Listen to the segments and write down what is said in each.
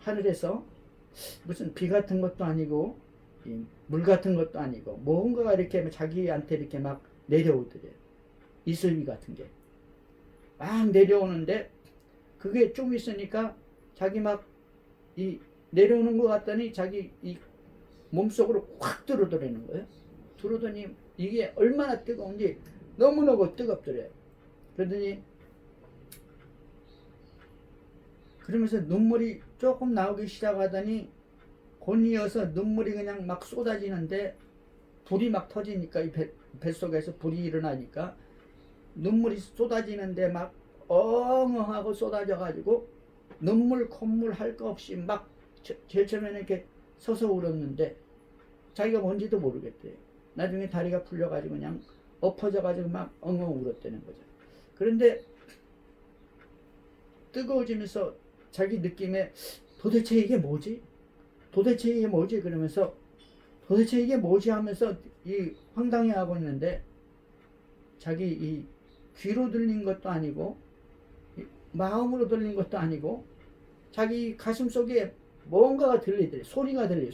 하늘에서 무슨 비 같은 것도 아니고 물 같은 것도 아니고 뭔가가 이렇게 자기한테 이렇게 막 내려오더래요. 이슬비 같은 게 막 내려오는데 그게 좀 있으니까 자기 막 이 내려오는 것 같더니 자기 이 몸속으로 확 들어오더라는 거예요. 들어오더니 이게 얼마나 뜨거운지 너무너무 뜨겁더래요. 그러더니 그러면서 눈물이 조금 나오기 시작하더니 곤이어서 눈물이 그냥 막 쏟아지는데 불이 막 터지니까 이 뱃속에서 불이 일어나니까 눈물이 쏟아지는데 막 엉엉하고 쏟아져 가지고 눈물 콧물 할 거 없이 막 제일 처음에는 이렇게 서서 울었는데 자기가 뭔지도 모르겠대요. 나중에 다리가 풀려가지고 그냥 엎어져가지고 막 엉엉 울었다는 거죠. 그런데 뜨거워지면서 자기 느낌에 도대체 이게 뭐지? 도대체 이게 뭐지? 그러면서 도대체 이게 뭐지? 하면서 이 황당해하고 있는데 자기 이 귀로 들린 것도 아니고 마음으로 들린 것도 아니고 자기 가슴 속에 뭔가가 들리더래. 소리가 들려.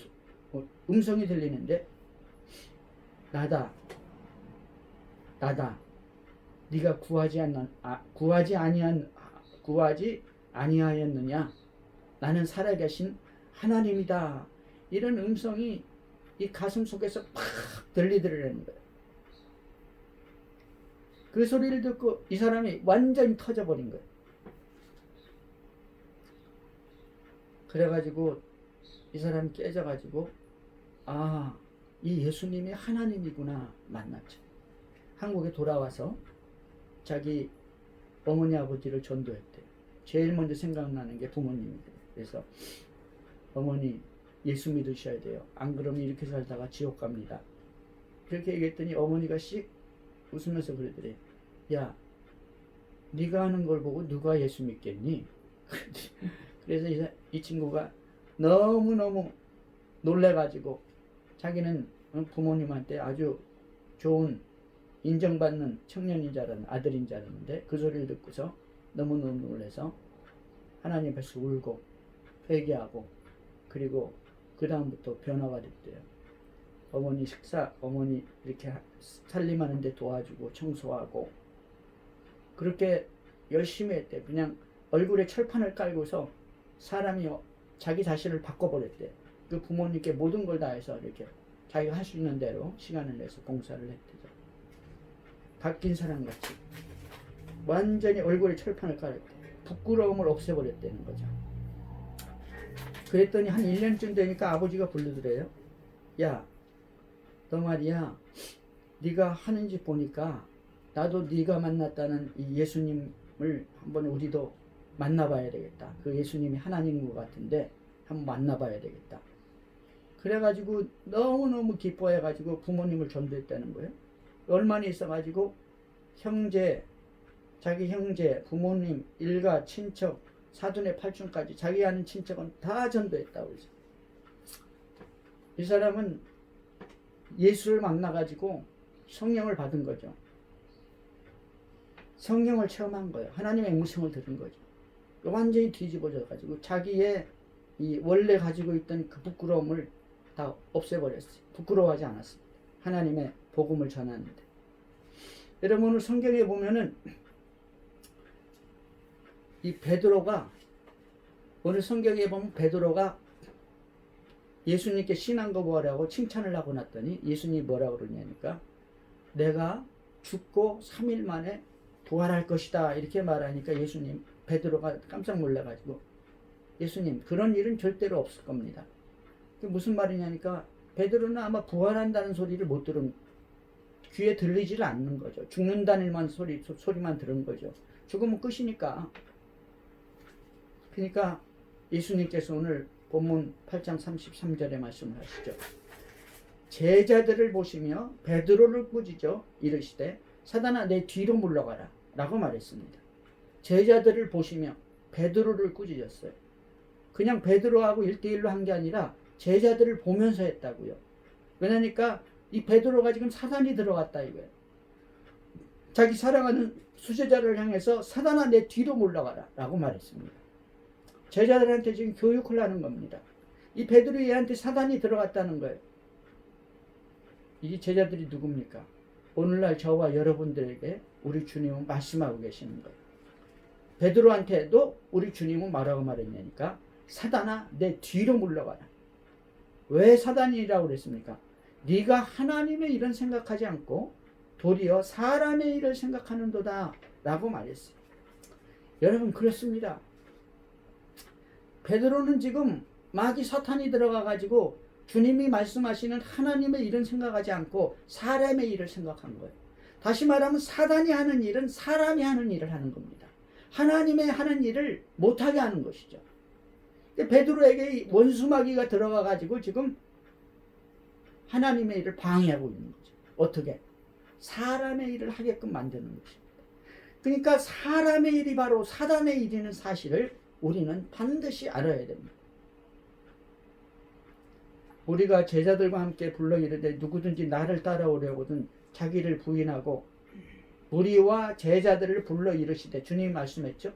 음성이 들리는데 나다. 네가 구하지 아니하였느냐? 나는 살아계신 하나님이다. 이런 음성이 이 가슴 속에서 팍 들리더라는 거예요. 그 소리를 듣고 이 사람이 완전히 터져버린 거예요. 그래가지고 이 사람이 깨져가지고 이 예수님이 하나님이구나 만났죠. 한국에 돌아와서 자기 어머니 아버지를 전도했대요. 제일 먼저 생각나는 게 부모님이래요. 그래서 어머니 예수 믿으셔야 돼요. 안 그러면 이렇게 살다가 지옥 갑니다. 그렇게 얘기했더니 어머니가 씩 웃으면서 그러더래. 야, 네가 하는 걸 보고 누가 예수 믿겠니? 그래서 이 친구가 너무너무 놀래가지고 자기는 부모님한테 아주 좋은 인정받는 청년인 줄 알았는데 아들인 줄 알았는데 그 소리를 듣고서 너무너무 놀라서 하나님 앞에서 울고 회개하고 그리고 그 다음부터 변화가 됐대요. 어머니 이렇게 살림하는데 도와주고 청소하고 그렇게 열심히 했대. 그냥 얼굴에 철판을 깔고서 사람이 자기 자신을 바꿔버렸대. 그 부모님께 모든 걸 다해서 이렇게 자기가 할 수 있는 대로 시간을 내서 봉사를 했대죠. 바뀐 사람같이 완전히 얼굴에 철판을 깔았대. 부끄러움을 없애버렸다는 거죠. 그랬더니 한 1년쯤 되니까 아버지가 부르더래요. 야, 너 말이야, 네가 하는 짓 보니까 나도 네가 만났다는 이 예수님을 한번 우리도 만나봐야 되겠다. 그 예수님이 하나님인 것 같은데 한번 만나봐야 되겠다. 그래가지고 너무너무 기뻐해가지고 부모님을 전도했다는 거예요. 얼마나 있어가지고 자기 형제, 부모님, 일가, 친척, 사돈의 팔촌까지 자기 아는 친척은 다 전도했다고 그러죠. 이 사람은 예수를 만나가지고 성령을 받은 거죠. 성령을 체험한 거예요. 하나님의 음성을 들은 거죠. 완전히 뒤집어져가지고 자기의 이 원래 가지고 있던 그 부끄러움을 다 없애버렸어요. 부끄러워하지 않았습니다. 하나님의 복음을 전하는데. 여러분 오늘 성경에 보면은 이 베드로가 오늘 성경에 보면 베드로가 예수님께 신앙 거부하라고 칭찬을 하고 났더니 예수님이 뭐라고 그러냐니까 내가 죽고 3일 만에 부활할 것이다 이렇게 말하니까 베드로가 깜짝 놀라가지고 예수님 그런 일은 절대로 없을 겁니다. 그게 무슨 말이냐니까 베드로는 아마 부활한다는 소리를 못 들은 귀에 들리지를 않는 거죠. 죽는다는 소리만 들은 거죠. 죽으면 끝이니까. 그러니까 예수님께서 오늘 본문 8장 33절에 말씀을 하시죠. 제자들을 보시며 베드로를 꾸짖어 이르시되 사단아 내 뒤로 물러가라 라고 말했습니다. 제자들을 보시며 베드로를 꾸짖었어요. 그냥 베드로하고 1대1로 한 게 아니라 제자들을 보면서 했다고요. 왜냐니까 이 베드로가 지금 사단이 들어갔다 이거예요. 자기 사랑하는 수제자를 향해서 사단아 내 뒤로 물러가라 라고 말했습니다. 제자들한테 지금 교육을 하는 겁니다. 이 베드로 얘한테 사단이 들어갔다는 거예요. 이 제자들이 누굽니까? 오늘날 저와 여러분들에게 우리 주님은 말씀하고 계시는 거예요. 베드로한테도 우리 주님은 뭐라고 말했냐니까, 사단아 내 뒤로 물러가라. 왜 사단이라고 그랬습니까? 네가 하나님의 일은 생각하지 않고 도리어 사람의 일을 생각하는도다 라고 말했어요. 여러분 그렇습니다. 베드로는 지금 마귀 사탄이 들어가 가지고 주님이 말씀하시는 하나님의 일은 생각하지 않고 사람의 일을 생각한 거예요. 다시 말하면 사단이 하는 일은 사람이 하는 일을 하는 겁니다. 하나님의 하는 일을 못하게 하는 것이죠. 베드로에게 원수 마귀가 들어가 가지고 지금 하나님의 일을 방해하고 있는 거죠. 어떻게? 사람의 일을 하게끔 만드는 것입니다. 그러니까 사람의 일이 바로 사단의 일이라는 사실을 우리는 반드시 알아야 됩니다. 우리가 제자들과 함께 불러 이르되 누구든지 나를 따라오려거든 자기를 부인하고, 무리와 제자들을 불러 이르시되, 주님이 말씀했죠.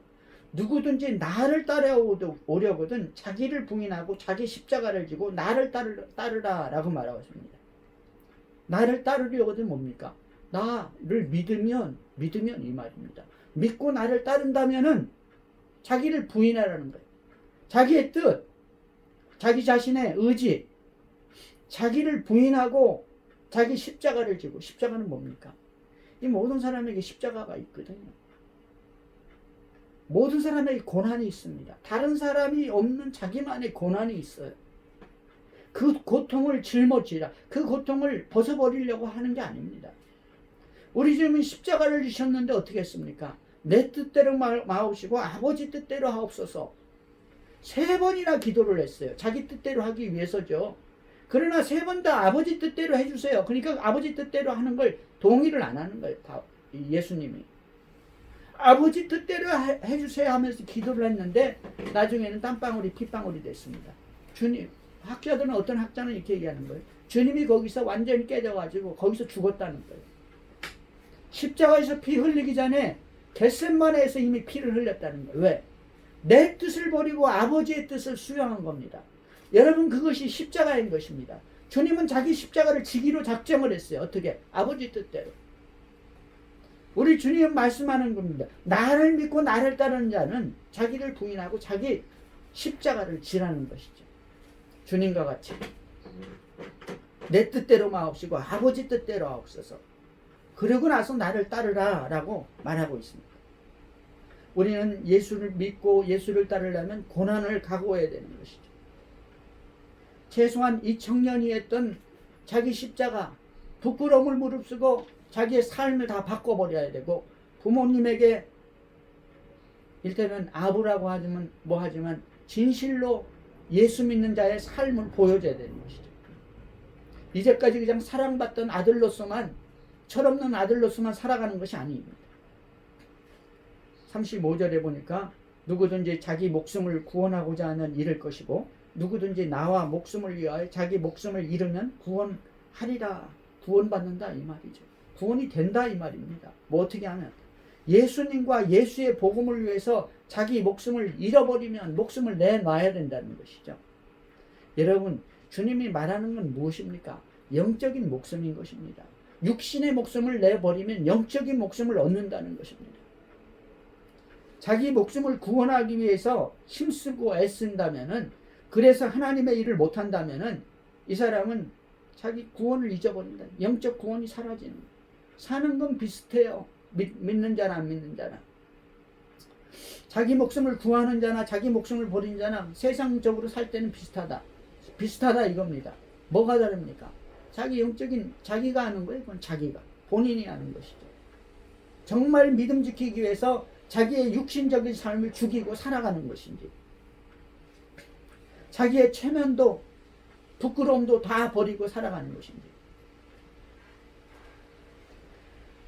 누구든지 나를 따라오려거든 자기를 부인하고 자기 십자가를 지고 나를 따르라 라고 말하고 있습니다. 나를 따르려거든 뭡니까? 나를 믿으면 이 말입니다. 믿고 나를 따른다면은 자기를 부인하라는 거예요. 자기의 뜻, 자기 자신의 의지, 자기를 부인하고 자기 십자가를 지고, 십자가는 뭡니까? 이 모든 사람에게 십자가가 있거든요. 모든 사람에게 고난이 있습니다. 다른 사람이 없는 자기만의 고난이 있어요. 그 고통을 짊어지라, 그 고통을 벗어버리려고 하는 게 아닙니다. 우리 주님은 십자가를 지셨는데 어떻게 했습니까? 내 뜻대로 마옵시고 아버지 뜻대로 하옵소서. 3번이나 기도를 했어요. 자기 뜻대로 하기 위해서죠. 그러나 3번 다 아버지 뜻대로 해주세요. 그러니까 아버지 뜻대로 하는 걸 동의를 안 하는 거예요. 예수님이. 아버지 뜻대로 해주세요 하면서 기도를 했는데 나중에는 땀방울이 핏방울이 됐습니다. 주님, 학자들은, 어떤 학자는 이렇게 얘기하는 거예요. 주님이 거기서 완전히 깨져가지고 거기서 죽었다는 거예요. 십자가에서 피 흘리기 전에 겟세마네에서 이미 피를 흘렸다는 거예요. 왜? 내 뜻을 버리고 아버지의 뜻을 수용한 겁니다. 여러분, 그것이 십자가인 것입니다. 주님은 자기 십자가를 지기로 작정을 했어요. 어떻게? 아버지 뜻대로. 우리 주님은 말씀하는 겁니다. 나를 믿고 나를 따르는 자는 자기를 부인하고 자기 십자가를 지라는 것이죠. 주님과 같이 내 뜻대로 마옵시고 아버지 뜻대로 하옵소서. 그러고 나서 나를 따르라 라고 말하고 있습니다. 우리는 예수를 믿고 예수를 따르려면 고난을 각오해야 되는 것이죠. 최소한 이 청년이 했던 자기 십자가, 부끄러움을 무릅쓰고 자기의 삶을 다 바꿔버려야 되고, 부모님에게 일테면 아부라고 하지만 하지만 진실로 예수 믿는 자의 삶을 보여줘야 되는 것이죠. 이제까지 그냥 사랑받던 아들로서만, 철없는 아들로서만 살아가는 것이 아닙니다. 35절에 보니까 누구든지 자기 목숨을 구원하고자 하는 잃을 것이고, 누구든지 나와 목숨을 위하여 자기 목숨을 잃으면 구원하리라. 구원받는다 이 말이죠. 구원이 된다 이 말입니다. 뭐 어떻게 하면? 예수님과 예수의 복음을 위해서 자기 목숨을 잃어버리면 목숨을 내놔야 된다는 것이죠. 여러분, 주님이 말하는 건 무엇입니까? 영적인 목숨인 것입니다. 육신의 목숨을 내버리면 영적인 목숨을 얻는다는 것입니다. 자기 목숨을 구원하기 위해서 힘쓰고 애쓴다면은, 그래서 하나님의 일을 못한다면은 이 사람은 자기 구원을 잊어버린다. 영적 구원이 사라지는 거예요. 사는 건 비슷해요. 믿는 자나 안 믿는 자나. 자기 목숨을 구하는 자나 자기 목숨을 버린 자나 세상적으로 살 때는 비슷하다 이겁니다. 뭐가 다릅니까? 자기 영적인, 자기가 하는 거예요. 그건 자기가, 본인이 하는 것이죠. 정말 믿음 지키기 위해서 자기의 육신적인 삶을 죽이고 살아가는 것인지, 자기의 체면도 부끄러움도 다 버리고 살아가는 것인지.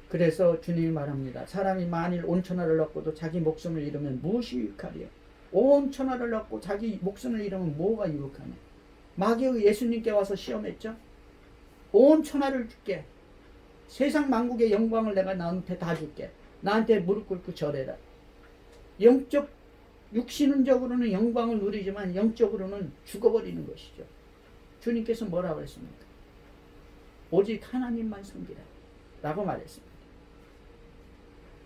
그래서 주님이 말합니다. 사람이 만일 온 천하를 얻고도 자기 목숨을 잃으면 무엇이 유익하리요? 온 천하를 얻고 자기 목숨을 잃으면 뭐가 유익하냐? 마귀의 예수님께 와서 시험했죠. 온 천하를 줄게. 세상 만국의 영광을 내가 나한테 다 줄게. 나한테 무릎 꿇고 절해라. 영적 육신적으로는 영광을 누리지만 영적으로는 죽어버리는 것이죠. 주님께서 뭐라고 했습니까? 오직 하나님만 섬기라 라고 말했습니다.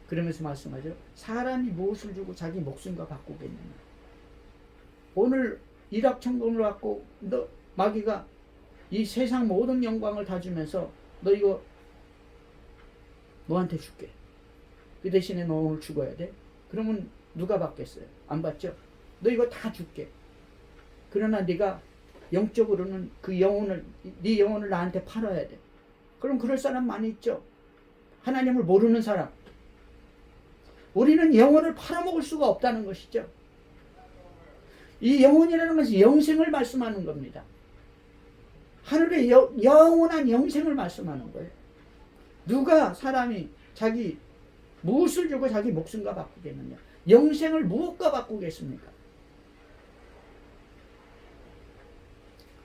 그러면서 말씀하죠. 사람이 무엇을 주고 자기 목숨과 바꾸겠느냐. 오늘 일확천금을 갖고 너 마귀가 이 세상 모든 영광을 다 주면서 너 이거 너한테 줄게. 그 대신에 너 오늘 죽어야 돼. 그러면 누가 받겠어요? 안 받죠? 너 이거 다 줄게. 그러나 네가 영적으로는 그 영혼을 네 영혼을 나한테 팔아야 돼. 그럼 그럴 사람 많이 있죠. 하나님을 모르는 사람. 우리는 영혼을 팔아먹을 수가 없다는 것이죠. 이 영혼이라는 것은 영생을 말씀하는 겁니다. 하늘의 영원한 영생을 말씀하는 거예요. 누가 사람이 자기 무엇을 주고 자기 목숨과 바꾸겠느냐. 영생을 무엇과 바꾸겠습니까?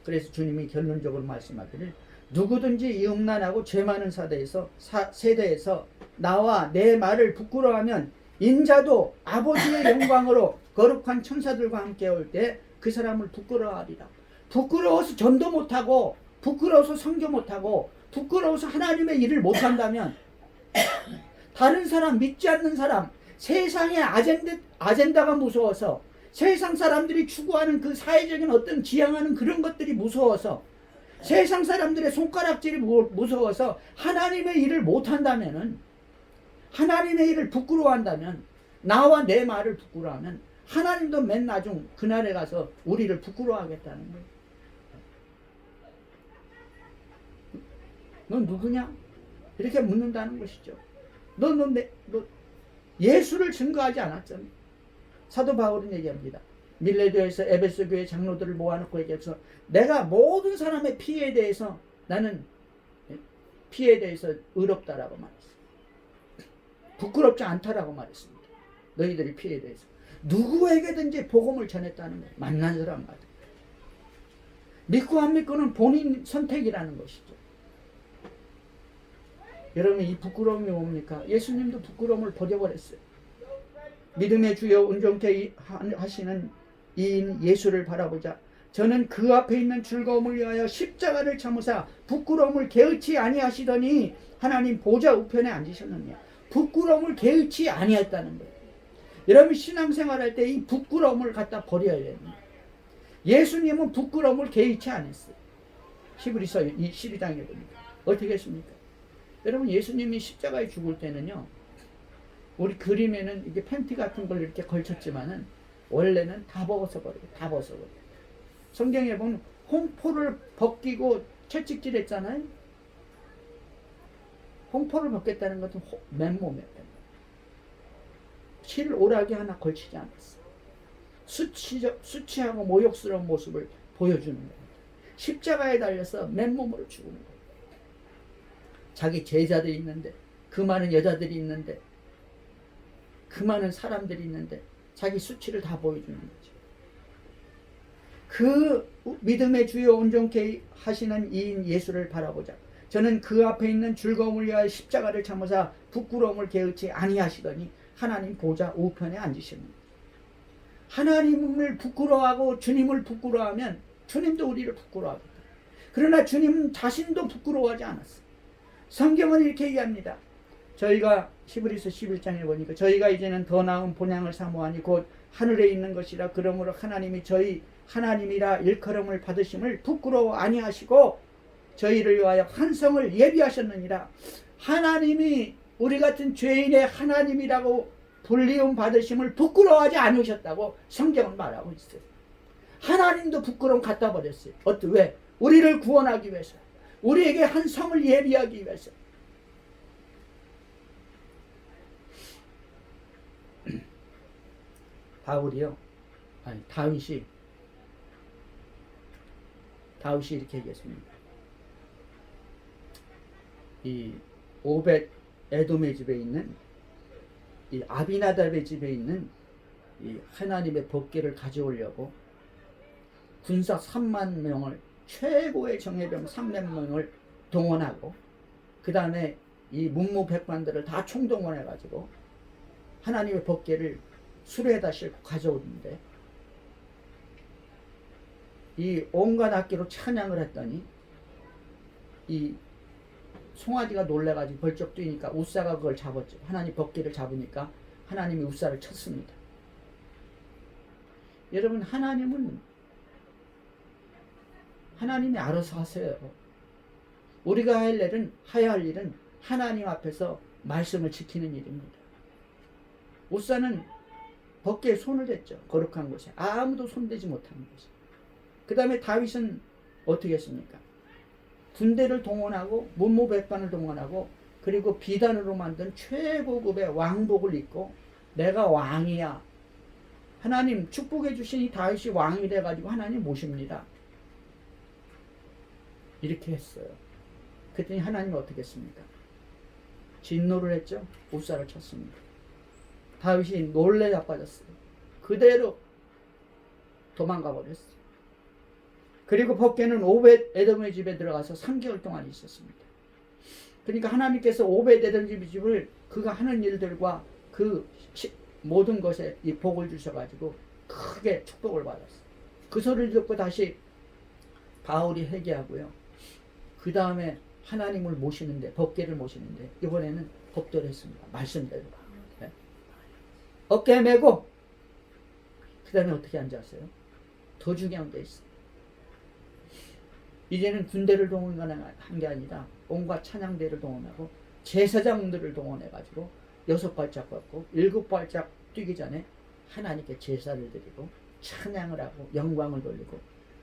그래서 주님이 결론적으로 말씀하기를 누구든지 이 음란하고 죄 많은 세대에서 나와 내 말을 부끄러워하면 인자도 아버지의 영광으로 거룩한 천사들과 함께 올 때 그 사람을 부끄러워하리라. 부끄러워서 전도 못하고 부끄러워서 선교 못하고 부끄러워서 하나님의 일을 못한다면 다른 사람, 믿지 않는 사람, 세상의 아젠다가 무서워서 세상 사람들이 추구하는 그 사회적인 어떤 지향하는 그런 것들이 무서워서 세상 사람들의 손가락질이 무서워서 하나님의 일을 못한다면은 하나님의 일을 부끄러워한다면 나와 내 말을 부끄러워하면 하나님도 맨 나중 그날에 가서 우리를 부끄러워하겠다는 거예요. 넌 누구냐? 이렇게 묻는다는 것이죠. 너 예수를 증거하지 않았잖아. 사도 바울은 얘기합니다. 밀레도에서 에베소 교회 장로들을 모아놓고 얘기해서 내가 모든 사람의 피해에 대해서 나는 피해에 대해서 의롭다라고 말했어요. 부끄럽지 않다라고 말했습니다. 너희들이 피해에 대해서 누구에게든지 복음을 전했다는 거예요. 만난 사람마다. 믿고 안 믿고는 본인 선택이라는 것이죠. 여러분 이 부끄러움이 뭡니까? 예수님도 부끄러움을 버려버렸어요. 믿음의 주여 온전케 하시는 이인 예수를 바라보자. 저는 그 앞에 있는 즐거움을 위하여 십자가를 참으사 부끄러움을 개의치 아니하시더니 하나님 보좌 우편에 앉으셨느냐. 부끄러움을 개의치 아니했다는 거예요. 여러분 신앙생활할 때 이 부끄러움을 갖다 버려야 됩니다. 예수님은 부끄러움을 개의치 않았어요. 히브리서 12장에 보니까 어떻게 했습니까? 여러분 예수님이 십자가에 죽을 때는요. 우리 그림에는 이게 팬티 같은 걸 이렇게 걸쳤지만은 원래는 다 벗어버려요. 다 벗어버려요. 성경에 보면 홍포를 벗기고 채찍질 했잖아요. 홍포를 벗겠다는 것은 맨몸이었단 말이에요. 실 오라기 하나 걸치지 않았어요. 수치하고 모욕스러운 모습을 보여주는 겁니다. 십자가에 달려서 맨몸으로 죽은 거예요. 자기 제자들이 있는데 그 많은 여자들이 있는데 그 많은 사람들이 있는데 자기 수치를 다 보여주는 거죠. 그 믿음의 주여 온전케 하시는 이인 예수를 바라보자. 저는 그 앞에 있는 즐거움을 위하여 십자가를 참으사 부끄러움을 개의치 아니하시더니 하나님 보좌 우편에 앉으십니다. 하나님을 부끄러워하고 주님을 부끄러워하면 주님도 우리를 부끄러워합니다. 그러나 주님 자신도 부끄러워하지 않았어요. 성경은 이렇게 얘기합니다. 저희가 히브리서 11장에 보니까 저희가 이제는 더 나은 본향을 사모하니 곧 하늘에 있는 것이라. 그러므로 하나님이 저희 하나님이라 일컬음을 받으심을 부끄러워 아니하시고 저희를 위하여 환성을 예비하셨느니라. 하나님이 우리 같은 죄인의 하나님이라고 불리움 받으심을 부끄러워하지 않으셨다고 성경은 말하고 있어요. 하나님도 부끄러움 갖다 버렸어요. 왜? 우리를 구원하기 위해서. 우리에게 한 성을 예비하기 위해서. 다윗이 이렇게 얘기했습니다. 이 오벳 에돔의 집에 있는 이 아비나답의 집에 있는 이 하나님의 법궤를 가져오려고 군사 3만 명을 최고의 정예병 300명을 동원하고 그 다음에 이 문무백관들을 다 총동원해 가지고 하나님의 법궤를 수레에다 싣고 가져오는데 이 온갖 악기로 찬양을 했더니 이 송아지가 놀래가지고 벌쩍 뛰니까 웃사가 그걸 잡았죠. 하나님 법궤를 잡으니까 하나님이 웃사를 쳤습니다. 여러분, 하나님이 알아서 하세요. 우리가 해야 할 일은 하나님 앞에서 말씀을 지키는 일입니다. 웃사는 법궤에 손을 댔죠. 거룩한 곳에 아무도 손대지 못하는 곳에. 그 다음에 다윗은 어떻게 했습니까? 군대를 동원하고 문무백관을 동원하고 그리고 비단으로 만든 최고급의 왕복을 입고 내가 왕이야. 하나님 축복해 주신 이 다윗이 왕이 돼가지고 하나님 모십니다. 이렇게 했어요. 그랬더니 하나님은 어떻게 했습니까? 진노를 했죠. 웃사를 쳤습니다. 다윗이 놀래 자빠졌어요. 그대로 도망가 버렸어요. 그리고 법궤는 오벳 에돔의 집에 들어가서 3개월 동안 있었습니다. 그러니까 하나님께서 오벳 에돔 집을 그가 하는 일들과 그 모든 것에 이 복을 주셔가지고 크게 축복을 받았어요. 그 소리를 듣고 다시 바울이 회개하고요. 그 다음에 하나님을 모시는데, 법궤를 모시는데 이번에는 법대로 했습니다. 말씀대로. 네. 어깨에 메고 그 다음에 어떻게 앉았어요? 더 중요한 게 있어요. 이제는 군대를 동원한 게 아니라 온갖 찬양대를 동원하고 제사장들을 동원해가지고 6발짝 걷고 7발짝 뛰기 전에 하나님께 제사를 드리고 찬양을 하고 영광을 돌리고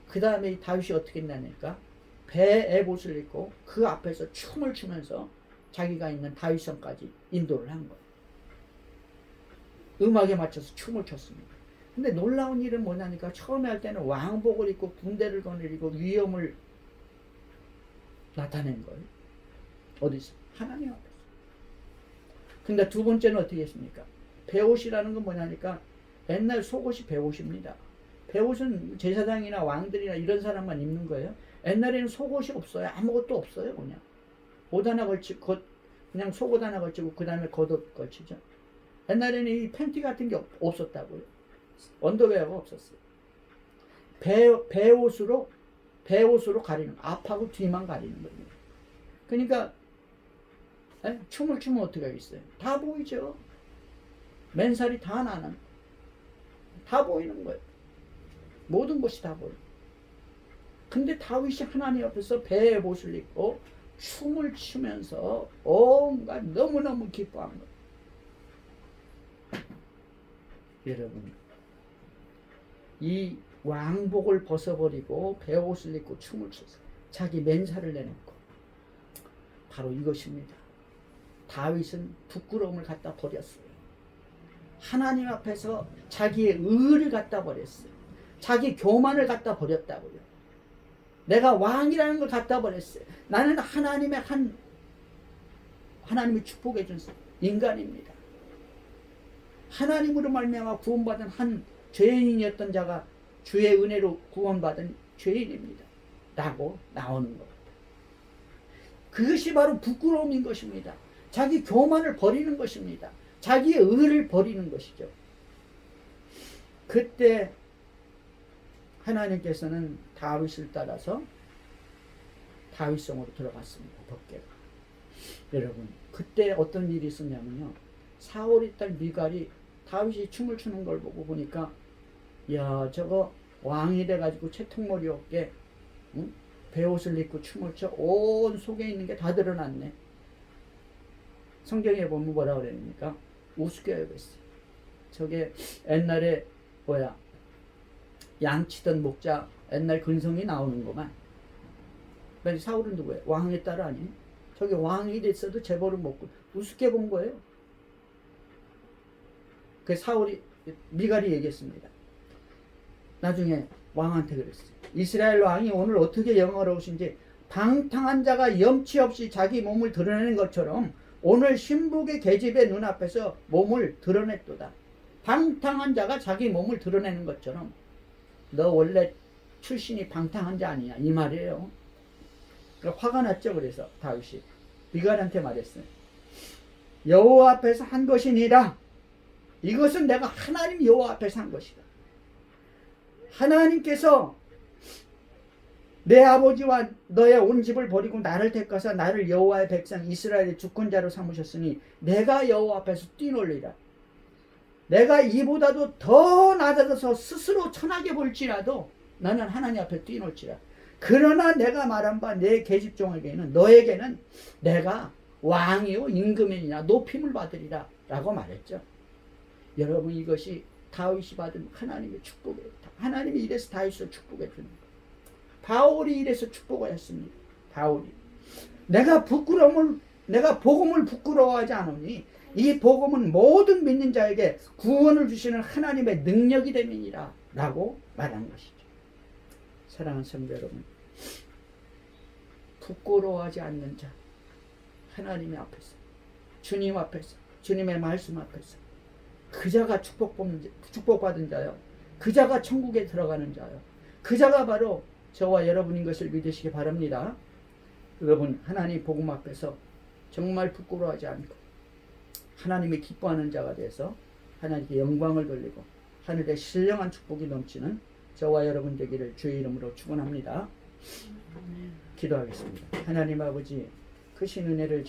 그 다음에 다윗이 어떻게 했냐니까 배에 옷을 입고 그 앞에서 춤을 추면서 자기가 있는 다윗성까지 인도를 한 거예요. 음악에 맞춰서 춤을 췄습니다. 근데 놀라운 일은 뭐냐니까 처음에 할 때는 왕복을 입고 군대를 거느리고 위엄을 나타낸 거예요. 어디서? 하나님 앞에서. 근데 두 번째는 어떻게 했습니까? 배옷이라는 건 뭐냐니까 옛날 속옷이 배옷입니다. 배옷은 제사장이나 왕들이나 이런 사람만 입는 거예요. 옛날에는 속옷이 없어요. 아무것도 없어요. 그냥 옷 하나 걸치고 그냥 속옷 하나 걸치고 그 다음에 겉옷 걸치죠. 옛날에는 이 팬티 같은 게 없었다고요. 언더웨어가 없었어요. 배옷으로 가리는, 앞하고 뒤만 가리는 거예요. 그러니까 춤을 추면 어떻게 하겠어요? 다 보이죠. 맨살이 다 나는, 다 보이는 거예요. 모든 것이 다 보여요. 근데 다윗이 하나님 앞에서 배의 옷을 입고 춤을 추면서 온갖 너무너무 기뻐한 거예요. 여러분, 이 왕복을 벗어버리고 배옷을 입고 춤을 췄어요. 자기 맨살을 내놓고. 바로 이것입니다. 다윗은 부끄러움을 갖다 버렸어요. 하나님 앞에서 자기의 의를 갖다 버렸어요. 자기 교만을 갖다 버렸다고요. 내가 왕이라는 걸 갖다 버렸어요. 나는 하나님이 축복해 준 인간입니다. 하나님으로 말미암아 구원받은 한 죄인이었던 자가 주의 은혜로 구원받은 죄인입니다. 라고 나오는 겁니다. 그것이 바로 부끄러움인 것입니다. 자기 교만을 버리는 것입니다. 자기의 의를 버리는 것이죠. 그때 하나님께서는 다윗을 따라서 다윗성으로 들어갔습니다. 법궤가. 여러분, 그때 어떤 일이 있었냐면요. 사울의 딸 미갈이 다윗이 춤을 추는 걸 보고 보니까 야, 저거 왕이 돼가지고 채통머리 어깨 배옷을 입고 춤을 춰 온 속에 있는 게 다 드러났네. 성경에 보면 뭐라 그러니까 우습게 여겼어요. 저게 옛날에 양치던 목자 옛날 근성이 나오는구만. 사울은 누구예요? 왕의 딸 아니에요? 저게 왕이 됐어도 재벌은 먹고 우습게 본 거예요. 그 사울이 미갈이 얘기했습니다. 나중에 왕한테 그랬어요. 이스라엘 왕이 오늘 어떻게 영화로우신지 방탕한 자가 염치 없이 자기 몸을 드러내는 것처럼 오늘 신복의 계집의 눈앞에서 몸을 드러냈도다. 방탕한 자가 자기 몸을 드러내는 것처럼 너 원래 출신이 방탕한 자 아니냐 이 말이에요. 화가 났죠. 그래서 다윗이 미갈한테 말했어요. 여호와 앞에서 한 것이니라. 이것은 내가 하나님 여호와 앞에서 한 것이다. 하나님께서 내 아버지와 너의 온 집을 버리고 나를 택하사 나를 여호와의 백성 이스라엘의 주권자로 삼으셨으니 내가 여호와 앞에서 뛰놀리라. 내가 이보다도 더 낮아져서 스스로 천하게 볼지라도 나는 하나님 앞에 뛰놀지라. 그러나 내가 말한 바 내 계집종에게는 너에게는 내가 왕이요 임금이냐 높임을 받으리라 라고 말했죠. 여러분, 이것이 다윗이 받은 하나님의 축복이에요. 하나님이 이래서 다윗을 축복해 주는 거예요. 바울이 이래서 축복을 했습니다. 바울이 내가 복음을 부끄러워하지 않으니 이 복음은 모든 믿는 자에게 구원을 주시는 하나님의 능력이 됨이니라 라고 말한 것이죠. 사랑하는 성도 여러분, 부끄러워하지 않는 자, 하나님 앞에서, 주님 앞에서, 주님의 말씀 앞에서 그 자가 축복받은 자요, 그 자가 천국에 들어가는 자요, 그 자가 바로 저와 여러분인 것을 믿으시기 바랍니다. 여러분, 하나님 복음 앞에서 정말 부끄러워하지 않고 하나님이 기뻐하는 자가 돼서 하나님께 영광을 돌리고 하늘의 신령한 축복이 넘치는 저와 여러분 되기를 주의 이름으로 축원합니다. 기도하겠습니다. 하나님 아버지, 크신 은혜를